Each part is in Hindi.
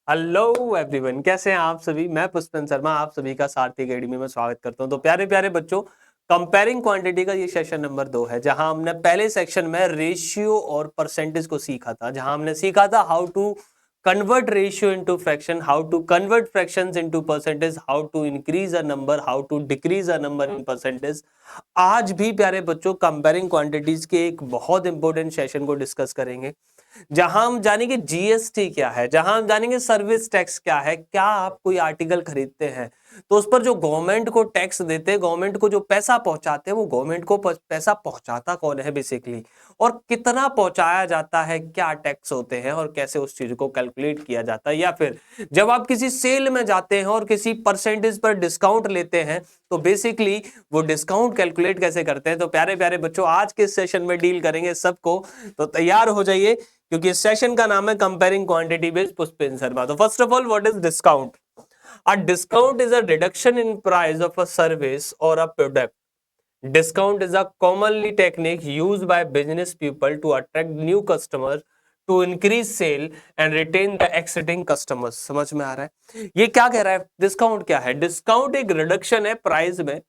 हेलो एवरीवन, कैसे हैं आप सभी। मैं पुष्पन शर्मा आप सभी का सारथी अकेडमी में स्वागत करता हूं। तो प्यारे प्यारे बच्चों, कंपेयरिंग क्वांटिटी का ये सेशन नंबर 2 है, जहां हमने पहले सेक्शन में रेशियो और परसेंटेज को सीखा था, जहां हमने सीखा था how to convert ratio into fraction, how to convert fractions into percentage, how to increase a number, how to decrease a number in percentage. आज भी प्यारे बच्चों कंपेयरिंग क्वांटिटीज के एक बहुत इंपॉर्टेंट सेशन को डिस्कस करेंगे, जहां हम जानेंगे जीएसटी क्या है, जहां हम जानेंगे सर्विस टैक्स क्या है। क्या आप कोई आर्टिकल खरीदते हैं तो उस पर जो गवर्नमेंट को टैक्स देते हैं, गवर्नमेंट को जो पैसा पहुंचाते हैं, वो गवर्नमेंट को पैसा पहुंचाता कौन है बेसिकली, और कितना पहुंचाया जाता है, क्या टैक्स होते हैं और कैसे उस चीज को कैलकुलेट किया जाता है। या फिर जब आप किसी सेल में जाते हैं और किसी परसेंटेज पर डिस्काउंट लेते हैं तो बेसिकली वो डिस्काउंट कैलकुलेट कैसे करते हैं। तो प्यारे प्यारे बच्चों, आज के सेशन में डील करेंगे सबको, तो तैयार हो जाइए क्योंकि इस सेशन का नाम है comparing quantity based Pushpen Sharma. तो first of all, what is discount? A discount is a reduction in price of a service और a product. Discount is a commonly technique used by business people to attract new customers, to increase sale and retain the existing customers. समझ में आ रहा है ये क्या कह रहा है? डिस्काउंट क्या है? डिस्काउंट एक रिडक्शन है प्राइस में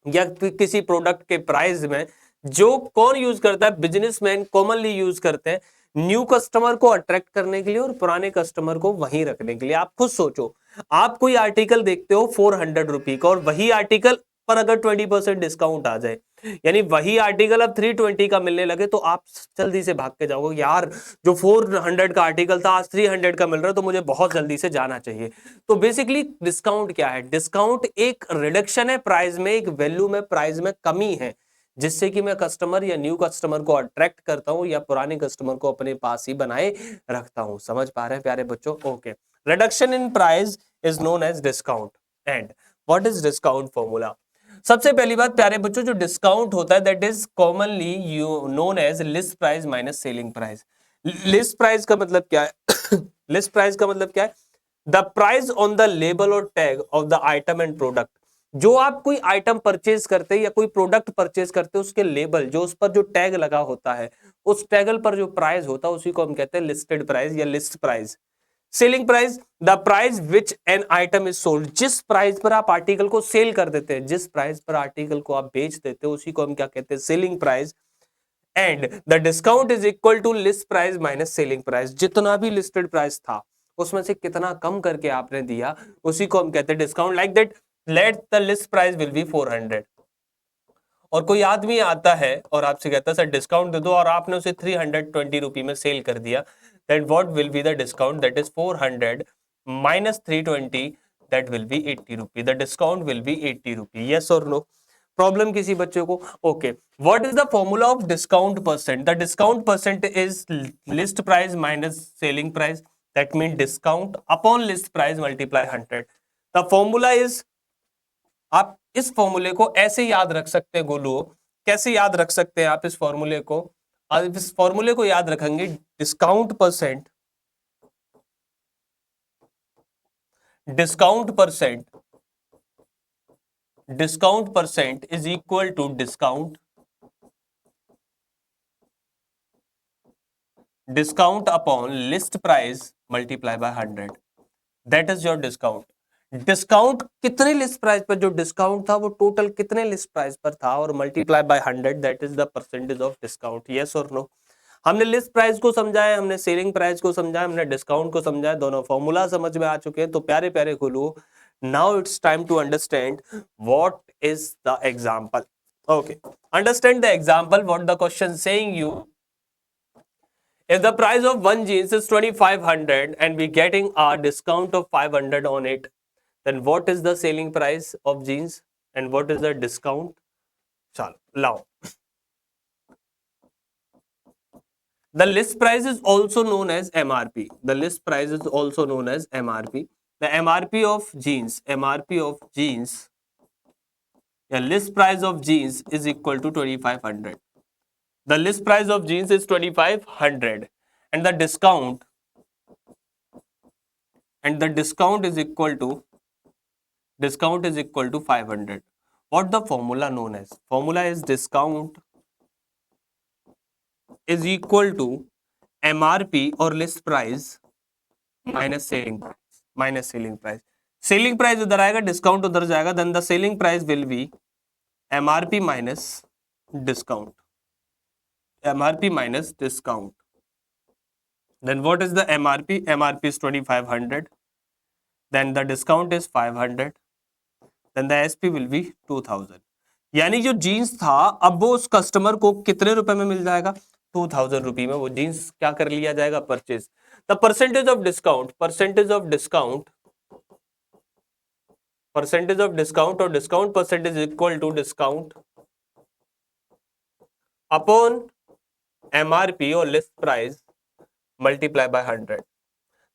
या किसी प्रोडक्ट के प्राइस में, जो कौन यूज करता है? बिजनेसमैन कॉमनली यूज करते हैं न्यू कस्टमर को अट्रैक्ट करने के लिए और पुराने कस्टमर को वहीं रखने के लिए। आप खुद सोचो, आप कोई आर्टिकल देखते हो 400 रुपए का, और वही आर्टिकल पर अगर 20% डिस्काउंट आ जाए, यानी वही आर्टिकल अब 320 का मिलने लगे, तो आप जल्दी से भाग के जाओगे, यार जो 400 का आर्टिकल था आज 300 का मिल रहा है, तो मुझे बहुत जल्दी से जाना चाहिए। तो बेसिकली डिस्काउंट क्या है? डिस्काउंट एक रिडक्शन है प्राइस में, एक वैल्यू में, प्राइस में कमी है, जिससे कि मैं कस्टमर या न्यू कस्टमर को अट्रैक्ट करता हूं या पुराने कस्टमर को अपने पास ही बनाए रखता हूं। समझ पा रहे हैं प्यारे बच्चों? Okay, reduction in price is known as discount. And what is discount formula? सबसे पहली बात प्यारे बच्चों, जो डिस्काउंट होता है that is commonly you known as list price minus selling price. List price का मतलब क्या है? लिस्ट प्राइस का मतलब क्या है? The price on the label और tag of the item and product. जो आप कोई आइटम परचेज करते हैं या कोई प्रोडक्ट परचेज करते हैं, उसके लेबल, जो उस पर जो टैग लगा होता है, उस टैगल पर जो प्राइस होता है उसी को हम कहते हैं लिस्टेड प्राइस या list price. Selling price, the price which an item is sold. जिस प्राइस पर आप आर्टिकल को सेल कर देते हैं, जिस प्राइस पर आर्टिकल को आप बेच देते हो, उसी को हम क्या कहते हैं? Selling price. And the discount is equal to list price minus selling price. जितना भी लिस्टेड प्राइस था उसमें से कितना कम करके आपने दिया, उसी को हम कहते हैं discount. Like that, let the list price will B 400, और कोई आदमी आता है और आपसे कहता है सर डिस्काउंट दे दो, और आपने उसे 320 रुपए में सेल कर दिया, that what will be the discount? That is 400 minus 320, that will B 80 रुपए। द डिस्काउंट विल बी 80 रुपए। यस और नो? प्रॉब्लम किसी बच्चे को? Okay, what is the formula of discount percent? The discount percent is list price minus selling price, that mean discount upon list price multiply 100। The formula is, आप इस फॉर्मूले को ऐसे याद रख सकते हैं गोलू। कैसे याद रख सकते हैं आप इस फॉर्मूले को? आप इस फॉर्मूले को याद रखेंगे, discount percent, discount percent, discount percent is equal to discount, discount upon list price multiply by 100। That is your discount. Discount कितने लिस्ट प्राइस पर जो डिस्काउंट था वो टोटल कितने लिस्ट प्राइस पर था, और multiply by 100, that is the percentage of discount. Yes और नो? हमने लिस्ट प्राइस को समझा है, हमने सेलिंग प्राइस को समझा है, हमने डिस्काउंट को समझा है, दोनों फॉर्मूला समझ में आ चुके हैं। तो प्यारे प्यारे गुरु, now it's time to understand what is the example. Okay, understand the example, what the question saying you. If the price of one jeans is 2500 and we getting a discount of 500 on it, then what is the selling price of jeans and what is the discount? Chalo, lao. The list price is also known as MRP. The list price is also known as MRP. The MRP of jeans, the list price of jeans is equal to 2500. The list price of jeans is 2500 and the discount is equal to 500. What the formula known as? Formula is discount is equal to MRP or list price minus selling price, minus selling price. Selling price उधर आएगा, डिस्काउंट उधर जाएगा, then the selling price will be MRP minus discount, MRP minus discount. Then what is the MRP? MRP is 2500. Then the discount is 500. Then the SP will be 2000. यानी जो जीन्स था अब वो उस कस्टमर को कितने रुपए में मिल जाएगा? 2000 रुपए में वो जीन्स क्या कर लिया जाएगा? Purchase. The percentage of discount, percentage of discount, percentage of discount और discount percentage equal to discount upon MRP और list price multiply by 100.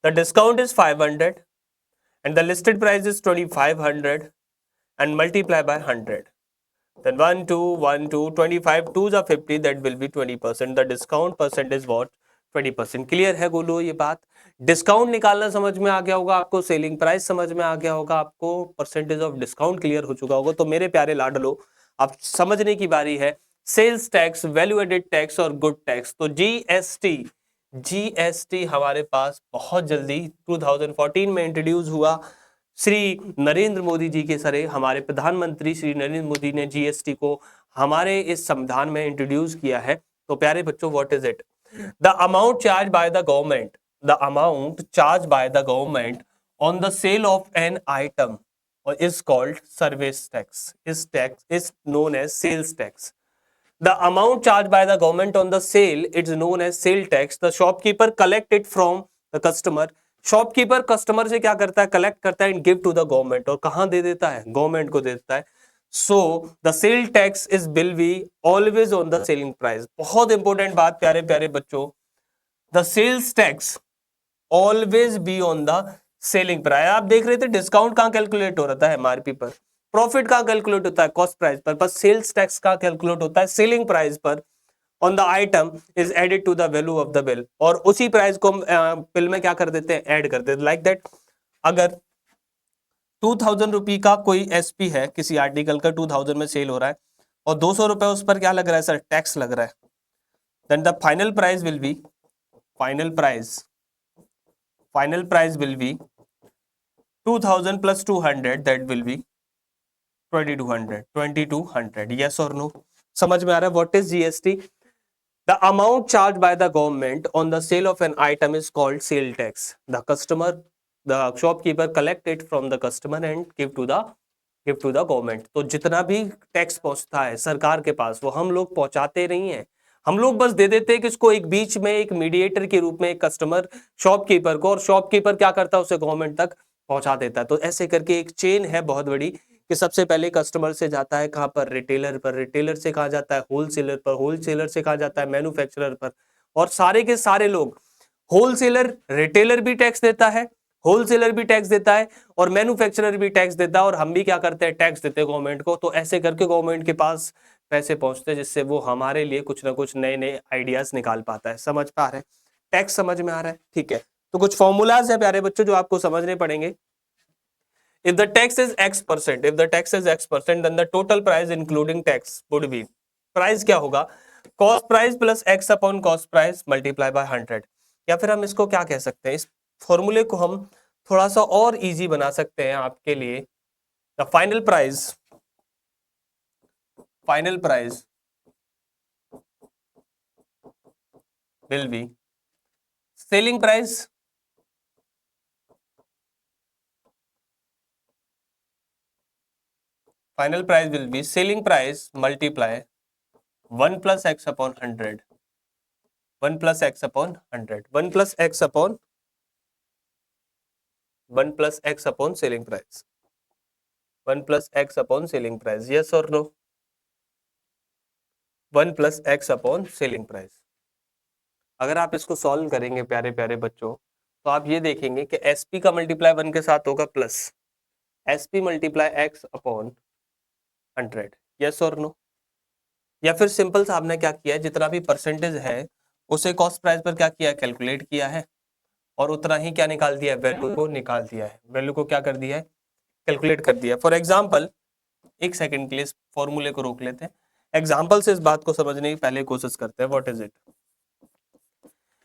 The discount is 500 and the listed price is 2500 and multiply by 100. Then 1, 2, 1, 2, 25, 2s are 50, that will be 20%. The discount percent is what? 20%. Clear है बोलो ये बात? डिस्काउंट निकालना समझ में आ गया होगा आपको, सेलिंग प्राइस समझ में आ गया होगा आपको, परसेंटेज ऑफ डिस्काउंट क्लियर हो चुका होगा। तो मेरे प्यारे लाडलो, अब समझने की बारी है sales tax, value added tax और गुड टैक्स। तो जीएसटी हमारे पास बहुत जल्दी 2014 में इंट्रोड्यूस हुआ। श्री नरेंद्र मोदी जी के सरे हमारे प्रधानमंत्री श्री नरेंद्र मोदी ने जीएसटी को हमारे इस संविधान में इंट्रोड्यूस किया है। तो प्यारे बच्चों, what is it? The amount charge by the government, the amount charge by the government on the sale of an item is called service tax. Is tax is known as sales tax. The amount charged by the government on the sale is known as sale tax. The shopkeeper collect it from the customer. Shopkeeper customer से क्या करता है? कलेक्ट करता है and give to the government. और कहां दे देता है? गवर्नमेंट को दे देता है। So the sale tax is bill be always on the selling price. बहुत इंपॉर्टेंट बात प्यारे प्यारे बच्चों, the sales tax always be on the selling price. आप देख रहे थे डिस्काउंट कहां कैलकुलेट हो रहा है? एमआरपी पर। प्रॉफिट कहां कैलकुलेट होता है? कॉस्ट प्राइस पर सेल्स टैक्स कहां कैलकुलेट होता है? सेलिंग प्राइस पर। On the item is added to the value of the bill. और उसी प्राइस को बिल में क्या कर देते हैं? ऐड कर देते हैं। लाइक दैट, अगर 2000 रुपए का कोई एसपी है, किसी आर्टिकल का 2000 में सेल हो रहा है और 200 रुपए उस पर क्या लग रहा है सर? टैक्स लग रहा है। Then the final price will be, final price will be 2000 plus 200, that will be 2200. Yes or no? समझ में आ रहा है? What is GST? The amount charged by the government on the sale of an item is called sale tax. The shopkeeper collect it from the customer and give to the government. तो जितना भी टैक्स पहुंचता है सरकार के पास वो हम लोग पहुंचाते नहीं है, हम लोग बस दे देते हैं किसको? एक बीच में एक मीडिएटर के रूप में एक कस्टमर शॉपकीपर को, और शॉपकीपर क्या करता है? उसे गवर्नमेंट तक पहुंचा देता है। तो ऐसे करके एक चेन है बहुत बड़ी कि सबसे पहले कस्टमर से जाता है कहां पर? रिटेलर पर। रिटेलर से कहा जाता है होलसेलर पर। होलसेलर से कहा जाता है मैन्युफैक्चरर पर। और सारे के सारे लोग, होलसेलर, रिटेलर भी टैक्स देता है, होलसेलर भी टैक्स देता है और मैन्युफैक्चरर भी टैक्स देता है, और हम भी क्या करते हैं? टैक्स देते हैं गवर्नमेंट को। तो ऐसे करके गवर्नमेंट के पास पैसे पहुंचते हैं जिससे वो हमारे लिए कुछ ना कुछ नए नए आइडियाज निकाल पाता है। समझ पा रहे हैं? टैक्स समझ में आ रहा है? ठीक है, तो कुछ फॉर्मूलाज है प्यारे बच्चों जो आपको समझने पड़ेंगे। If the tax is X%, then the total price including tax would be, price क्या होगा? Cost price plus X upon cost price multiply by 100। या फिर हम इसको क्या कह सकते हैं? इस फॉर्मूले को हम थोड़ा सा और इजी बना सकते हैं आपके लिए। The final price will be selling price multiply 1 plus X upon 100, 1 plus X upon 100, 1 plus X upon selling price, 1 plus X upon selling price. Yes or no? 1 plus X upon selling price। अगर आप इसको सॉल्व करेंगे प्यारे प्यारे बच्चों तो आप ये देखेंगे कि SP का मल्टीप्लाई 1 के साथ होगा plus SP multiply X upon 100। Yes और नो? या फिर सिंपल सा आपने क्या किया है? जितना भी परसेंटेज है उसे कॉस्ट प्राइस पर क्या किया? कैलकुलेट किया है और उतना ही क्या निकाल दिया है? वैल्यू को निकाल दिया है। वैल्यू को क्या कर दिया है? कैलकुलेट कर दिया। फॉर एग्जाम्पल, एक सेकेंड के लिए इस फॉर्मूले को रोक लेते हैं, एग्जाम्पल से इस बात को समझने की पहले कोशिश करते हैं। What is it?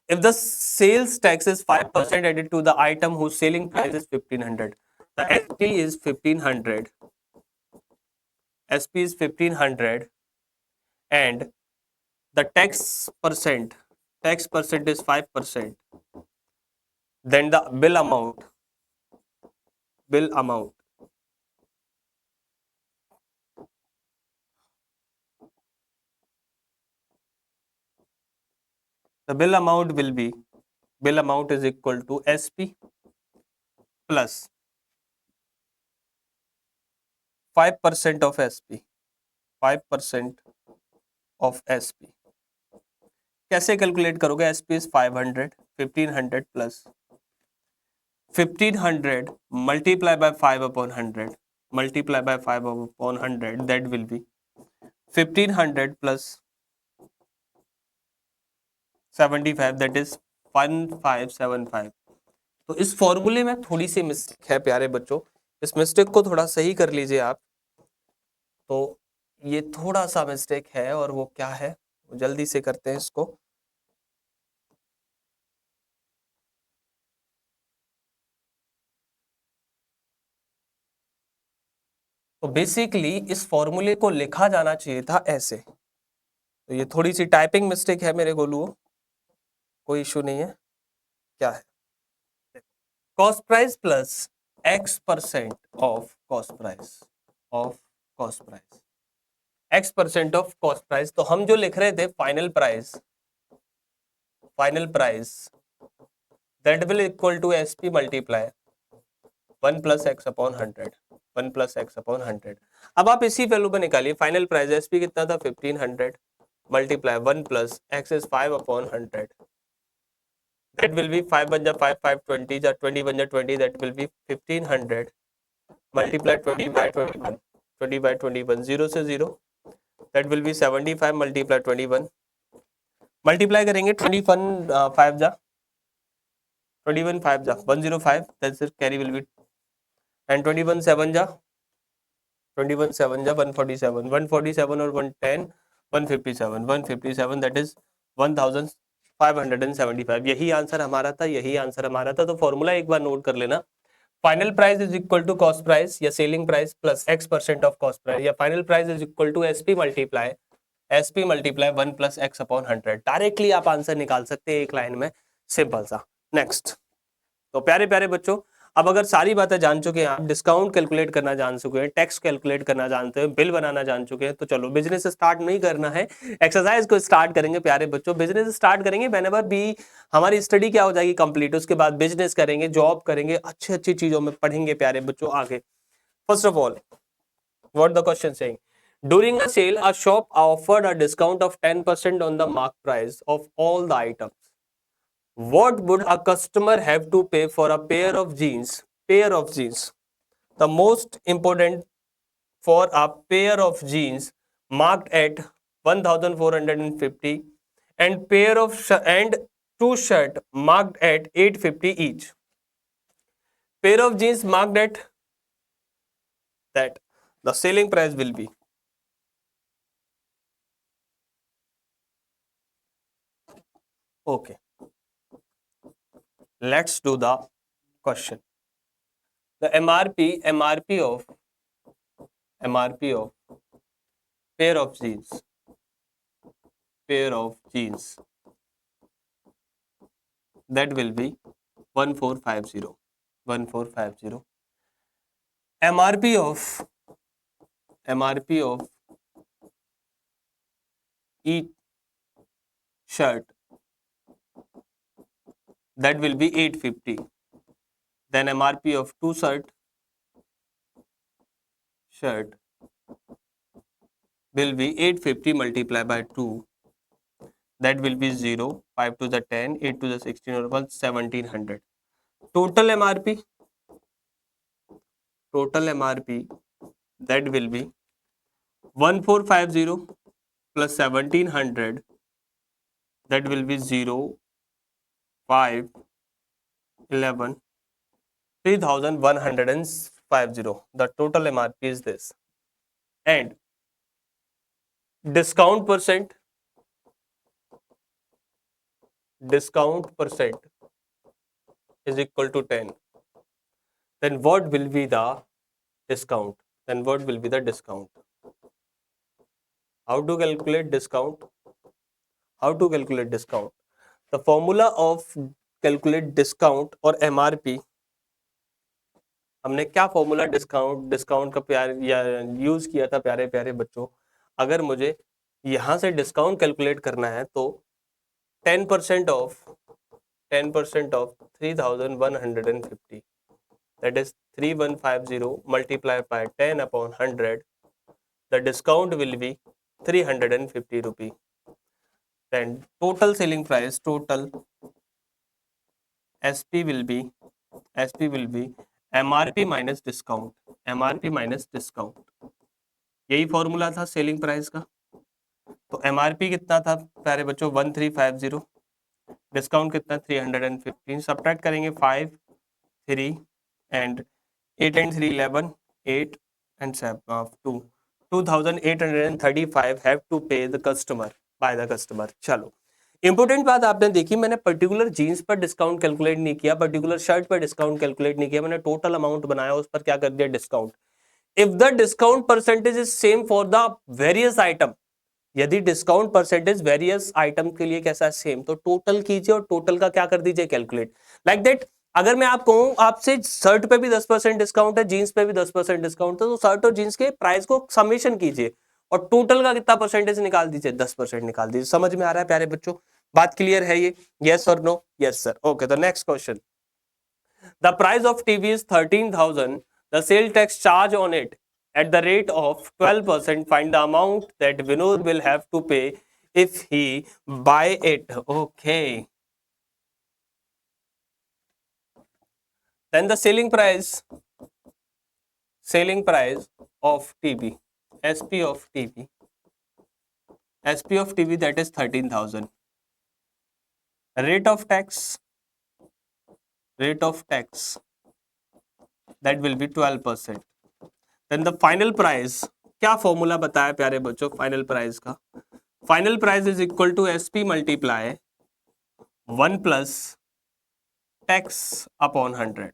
if the sales tax is 5% added to the item whose selling price is 1500, the SP is 1500, SP is 1500, and the tax percent is 5%, then the bill amount the bill amount is equal to SP plus 5% of SP, 5% of SP. कैसे कैलकुलेट करोगे? SP is 500, 1500 plus 1500 multiply by 5 upon 100, multiply by 5 upon 100, that will be 1500 plus 75, that is 1575. तो इस फॉर्मूले में थोड़ी सी मिस्टेक है प्यारे बच्चों, इस मिस्टेक को थोड़ा सही कर लीजिए आप। तो ये थोड़ा सा मिस्टेक है, और वो क्या है, जल्दी से करते हैं इसको। तो बेसिकली इस फॉर्मूले को लिखा जाना चाहिए था ऐसे। तो ये थोड़ी सी टाइपिंग मिस्टेक है मेरे गोलुओं, कोई इशू नहीं है। क्या है? Cost price plus X% of cost price, of cost price, X% of cost price. तो हम जो लिख रहे थे final price that will equal to SP multiply 1 plus x upon 100, 1 plus x upon 100। अब आप इसी वैल्यू पे निकालिए, फाइनल प्राइस SP कितना था 1500 multiply 1 plus x is 5 upon 100, that will be 5 बन जा 5, 5 20 जा 20 बन जा 20, that will be 1500 multiply 20 by 21, 20 by 21, 0 से 0, that will be 75 multiply 21, multiply करेंगे 21 5 जा 21 5 जा 105, that's it, carry will be, and 21 7 जा 21 7 जा 147, 147 और 110 157, 157, that is 1575। यही आंसर हमारा था, यही आंसर हमारा था। तो फॉर्मूला एक बार नोट कर लेना, final price is equal to cost price या selling price plus X% of cost price, या final price is equal to SP multiply 1 plus x upon 100। Directly आप आंसर निकाल सकते हैं एक लाइन में, सिंपल सा। नेक्स्ट। तो प्यारे प्यारे बच्चों, अब अगर सारी बातें जान चुके हैं आप, डिस्काउंट कैलकुलेट करना जान चुके हैं, टैक्स कैलकुलेट करना जानते हैं, बिल बनाना जान चुके हैं, तो चलो बिजनेस स्टार्ट नहीं करना है, एक्सरसाइज को स्टार्ट करेंगे प्यारे बच्चों। बिजनेस स्टार्ट करेंगे व्हेनेवर भी हमारी स्टडी क्या हो जाएगी कंप्लीट, उसके बाद बिजनेस करेंगे, जॉब करेंगे, अच्छी अच्छी चीजों में पढ़ेंगे प्यारे बच्चों आगे। First of all, what the question saying, during a sale a shop offered a discount of 10% on the mark price of all the items. What would a customer have to pay for a pair of jeans? Pair of jeans. The most important, for a pair of jeans marked at 1450 and pair of and two shirt marked at 850 each. Pair of jeans marked at that. The selling price will be. Okay. Let's do the question. The MRP of pair of jeans that will be 1450. MRP of each shirt that will be 850. Then MRP of two shirt will be 850 multiplied by 2, that will be 0, 5 to the 10, 8 to the 16 or 1700. Total MRP that will be 1450 plus 1700, that will be 0, 5, 11, 3150. The total MRP is this. And discount percent discount percent is equal to 10, then what will be the discount? Then what will be the discount? How to calculate discount? How to calculate discount? The formula of calculate discount और MRP, हमने क्या फॉर्मूला डिस्काउंट का प्यार या यूज किया था प्यारे प्यारे बच्चों? अगर मुझे यहां से डिस्काउंट कैलकुलेट करना है तो 10% of 3150, that is 3150 multiplied by 10 upon 100, the discount will be 350 rupee. Then total selling price, total SP will be MRP minus discount, MRP minus discount. यही फॉर्मूला था सेलिंग प्राइस का. तो MRP कितना था प्यारे बच्चों? 1350. डिस्काउंट कितना? 315. सब्ट्रैक्ट करेंगे 5, 3 and 8 and 3 11, 8 and 7 2, 2835 have to pay the customer by the customer. चलो, इंपोर्टेंट बात आपने देखी, मैंने पर्टिकुलर जीन्स पर डिस्काउंट कैलकुलेट नहीं किया, पर्टिकुलर शर्ट पर डिस्काउंट कैलकुलेट नहीं किया, मैंने टोटल अमाउंट बनाया, उस पर क्या कर दिया? Discount. If the discount percentage is same for the various item, यदि डिस्काउंट परसेंटेज वेरियस आइटम के लिए कैसा सेम, तो टोटल कीजिए और टोटल का क्या कर दीजिए? कैलकुलेट. लाइक दैट, अगर मैं आप कहूं आपसे शर्ट पे भी 10% डिस्काउंट है, जीन्स पे भी 10% डिस्काउंट है, तो शर्ट और जीन्स के प्राइस को समेशन कीजिए और टोटल का कितना परसेंटेज निकाल दीजिए? 10% निकाल दीजिए. समझ में आ रहा है प्यारे बच्चों? बात क्लियर है ये? यस और no? Yes sir. Okay, the next question. The price of TV is 13,000. The sale tax charge on it at the rate of 12%. Find the amount that Vinod will have to pay if he buy it. Okay. Then the selling price of TV, SP of TV, that is 13,000. Rate of tax, that will be 12%. Then the final price, क्या फॉर्मूला बताया प्यारे बच्चों फाइनल प्राइस का? Final price is equal to SP multiply 1 plus tax upon 100,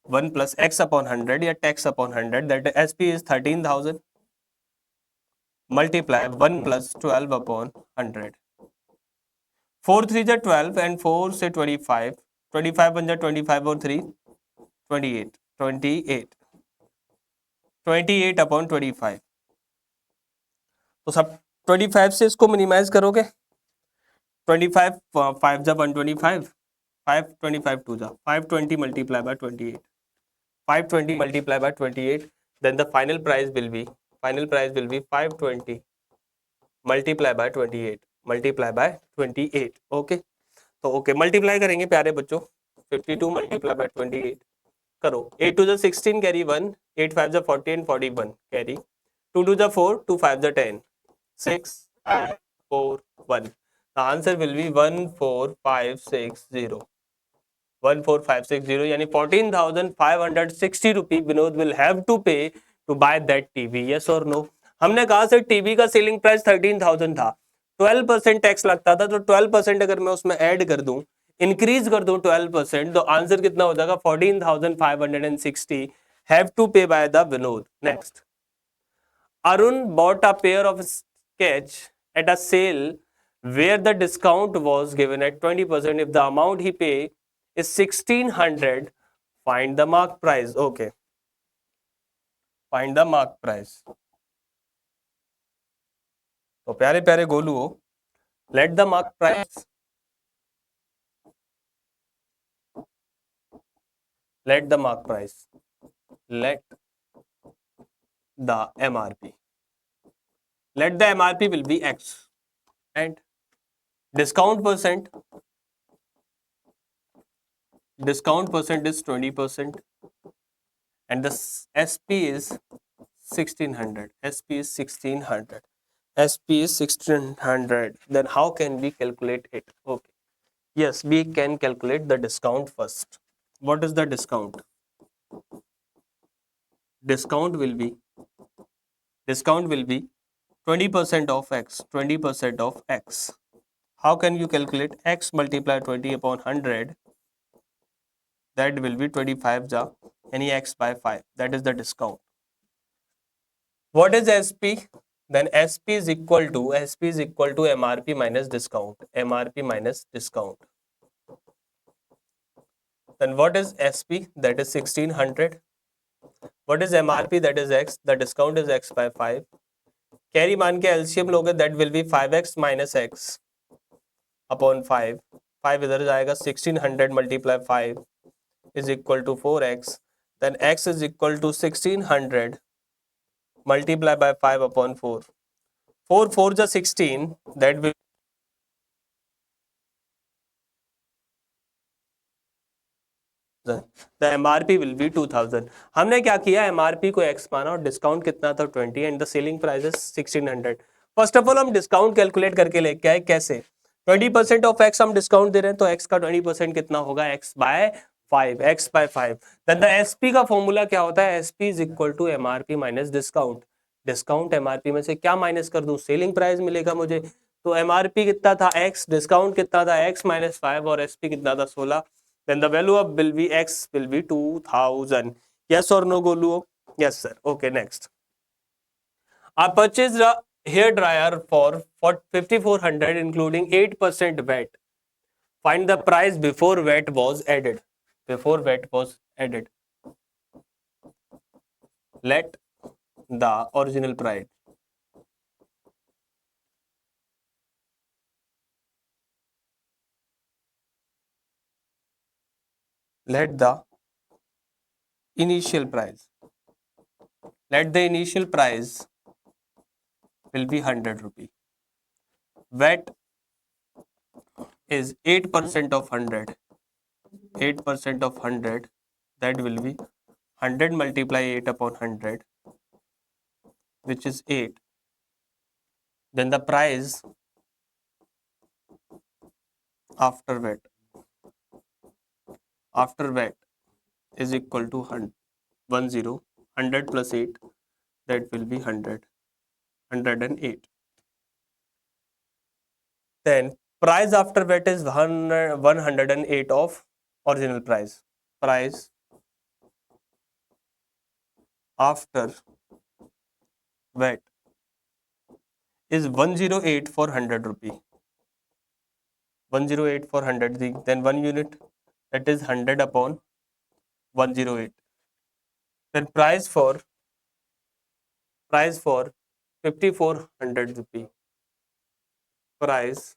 1 plus x upon 100 या tax upon 100, that SP is 13,000 multiply 1 plus 12 upon 100. 4 3 जा 12 एंड 4 से 25, 25 बन जा 25 और 3 28 अपॉन 25. तो सब 25 से इसको मिनिमाइज करोगे, 25 5 जा 125, 5 25 2 जा 520 multiply by 28, 520 multiply by 28. Then the final price will be 520 multiply by 28. Okay, तो ओके मल्टीप्लाई करेंगे प्यारे बच्चों. 52 मल्टीप्लाई बाय 28 करो. 8 2 जा 16 कैरी 1, 8 5 जा 40 and 41 कैरी, 2 2 जा 4, 2 5 जा 10, 6 5 4 1. The answer will be 14560. 14560 यानी 14,560 रुपी Vinod will have to pay to buy that TV. Yes or no? हमने कहा सर टीवी का सेलिंग प्राइस 13,000 था, 12% टैक्स लगता था, तो 12% अगर मैं उसमें ऐड कर दूं, इंक्रीज कर दूं 12%, तो आंसर कितना हो जाएगा? 14,560 have to pay by the Vinod. Next. Arun bought a pair of sketch at a sale where the discount was given at 20%. If the amount he pay is 1,600, find the mark price. Okay, find the mark price. तो प्यारे प्यारे गोलू हो, let the mark price, let the MRP, let the MRP will be X and discount percent is 20% and the SP is 1,600. SP is 1,600. Then how can we calculate it? Okay, yes, we can calculate the discount first. What is the discount? Discount will be 20% of X, 20% of X. how can you calculate x multiply 20 upon 100? That will be 25 ja any x by 5. That is the discount. What is SP? Then SP is equal to MRP minus discount. MRP minus discount. Then what is SP? That is 1600. What is MRP? That is x. The discount is x by 5. Carry मान के LCM लोगे, that will be 5x minus x upon 5. 5 इधर जाएगा, 1600 multiply 5 is equal to 4x. Then x is equal to 1600 multiply by 5 upon 4. 4 4 जा 16. That will the MRP will be 2000. हमने क्या किया, MRP को x माना और डिस्काउंट कितना था 20 and the selling price is 1600. First of all हम डिस्काउंट कैलकुलेट करके लेके आए. कैसे? 20% ऑफ x हम डिस्काउंट दे रहे हैं, तो x का 20% कितना होगा, x by 5. x by 5. Then the SP का फॉर्मूला क्या होता है, SP is equal to MRP minus discount. Discount MRP में से क्या माइनस कर दूं, सेलिंग प्राइस मिलेगा मुझे. तो MRP कितना था x, डिस्काउंट कितना था x minus 5 और SP कितना था 16. Then the value of will be x will be 2000. Yes or no, Golu? Yes sir. Okay, next. I purchased a hair dryer for 5400 including 8% VAT. Find the price before VAT was added. Before VAT was added. Let the original price. Let the initial price. Let the initial price will be 100 rupee. VAT is 8% of 100. 8% of 100. That will be 100 multiply 8 upon 100, which is 8. Then the price after VAT is equal to 100 plus 8, that will be 108. Then price after VAT is 108 of original price. Price after VAT is 108 for 100 rupee. 108 for 100, then 1 unit, that is 100 upon 108. Then price for 5400 rupee. Price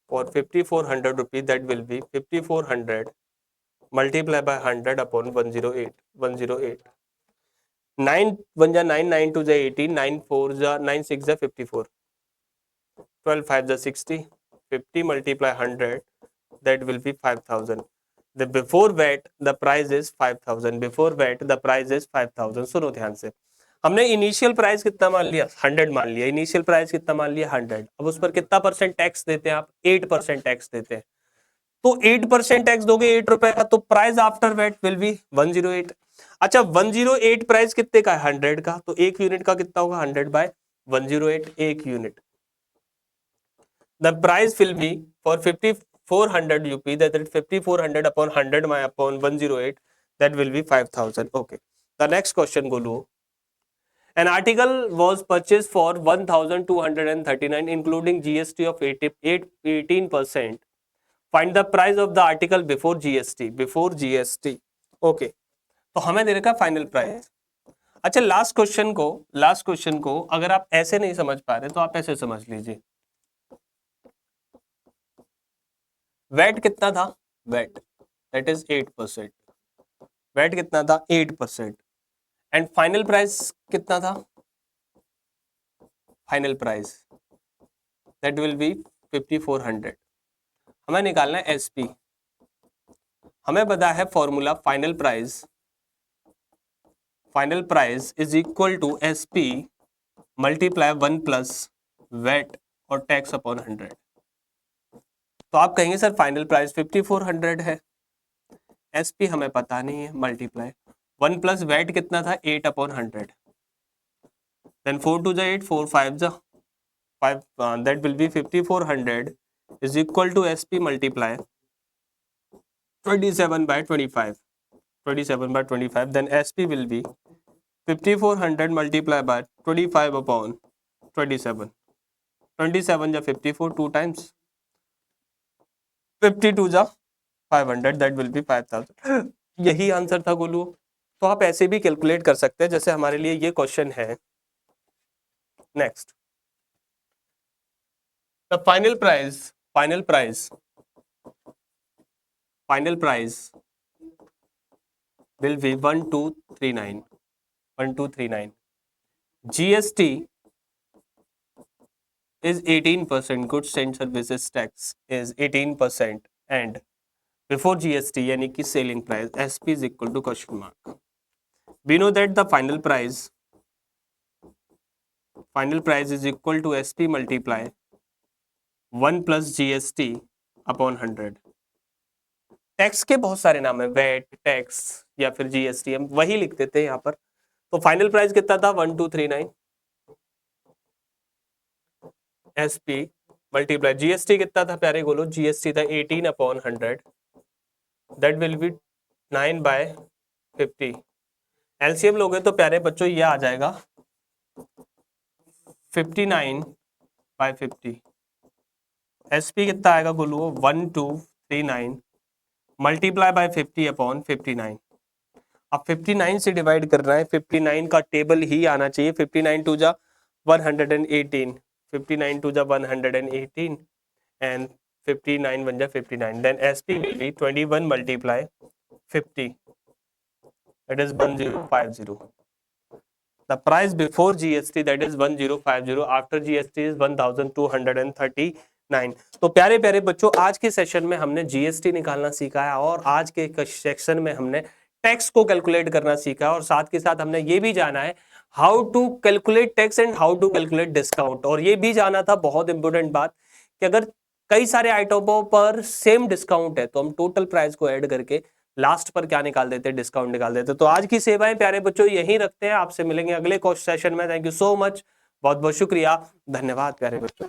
for 5400 rupee, that will be 5400 multiplied by 100 upon 108. 9 1 जा 9, 9 2 जा 18, 9 4 जा 9 6 जा 54, 12 5 जा 60, 50 multiply 100, that will be 5000. The before VAT the price is 5000. Before VAT the price is 5000. सुनो ध्यान से, हमने इनिशियल प्राइस कितना मान लिया, 100 मान लिया. इनिशियल प्राइस कितना मान लिया, 100. अब उस पर कितना परसेंट टैक्स देते हैं आप, 8% टैक्स देते हैं. तो 8% टैक्स दोगे 8 रुपए का, तो price after VAT will be 108. अच्छा 108 प्राइस कितने का है, 100 का, तो एक यूनिट का कितना होगा, 100 बाय 108, एक unit. The price will B for 5400 UP, that is 5400 upon 100 upon 108, that will be 5000. Okay, the next question, Golu. An article was purchased for 1239 including GST of 18%. Find the price of the article before GST. Before GST. Okay. तो हमें दे रखा फाइनल प्राइस. अच्छा लास्ट क्वेश्चन को अगर आप ऐसे नहीं समझ पा रहे तो आप ऐसे समझ लीजिए. वैट कितना था, वैट दैट इज 8%. वैट कितना था, 8%. एंड फाइनल प्राइस कितना था, final price that will be 5400. हमें निकालना है एसपी. हमें पता है formula final price is equal to SP multiply 1 plus VAT और टैक्स अपॉन 100. तो आप कहेंगे सर फाइनल प्राइस 5400 है, एसपी हमें पता नहीं है, मल्टीप्लाई 1 प्लस वेट कितना था, 8 अपॉन 100. देन 4 2 जा 8, 4 5 जा that will be 5400 is equal to SP multiply 27 by 25. 27 by 25, then SP will be 5400 multiplied by 25 upon 27. 27 ja 54 2 times, 52 जा 500, that will be 5000. यही आंसर था गोलू. तो आप ऐसे भी कैलकुलेट कर सकते हैं जैसे हमारे लिए ये क्वेश्चन है. Next, the final price will be 1239. GST is 18%, goods and services tax is 18%, and before GST यानी कि selling price SP is equal to question mark. We know that the final price is equal to SP multiply 1 plus GST upon 100. Tax के बहुत सारे नाम है, वेट, टैक्स या फिर जीएसटी, हम वही लिख देते हैं यहाँ पर. तो फाइनल प्राइस कितना था 1239 एसपी मल्टीप्लाई जीएसटी कितना था प्यारे बोलो. जीएसटी था 18 upon 100, that will be 9 by 50. LCM लोगे तो प्यारे बच्चों ये आ जाएगा 59 बाय 50. एसपी कितना आएगा बोलो 1239 मल्टीप्लाई बाय 50 अपॉन 59. अब 59 से डिवाइड करना है, 59 का टेबल ही आना चाहिए. 59 टू जा 118, 59 टू जा 118 एंड 59 1 जा 59. Then SP will be 21 multiply 50, that is 1050. The price before GST that is 1050, after GST is 1239. तो प्यारे प्यारे बच्चों, आज के सेशन में हमने जीएसटी निकालना सीखा है और आज के सेक्शन में हमने टैक्स को कैलकुलेट करना सीखा है और साथ के साथ हमने ये भी जाना है how to calculate tax and how to calculate discount. और ये भी जाना था बहुत इंपॉर्टेंट बात कि अगर कई सारे आइटमों पर सेम डिस्काउंट है तो हम टोटल प्राइस को ऐड करके लास्ट पर क्या निकाल देते, डिस्काउंट निकाल देते. तो आज की सेवाएं प्यारे बच्चों यहीं रखते हैं. आपसे मिलेंगे अगले सेशन में. थैंक यू सो मच, बहुत बहुत शुक्रिया, धन्यवाद प्यारे बच्चों.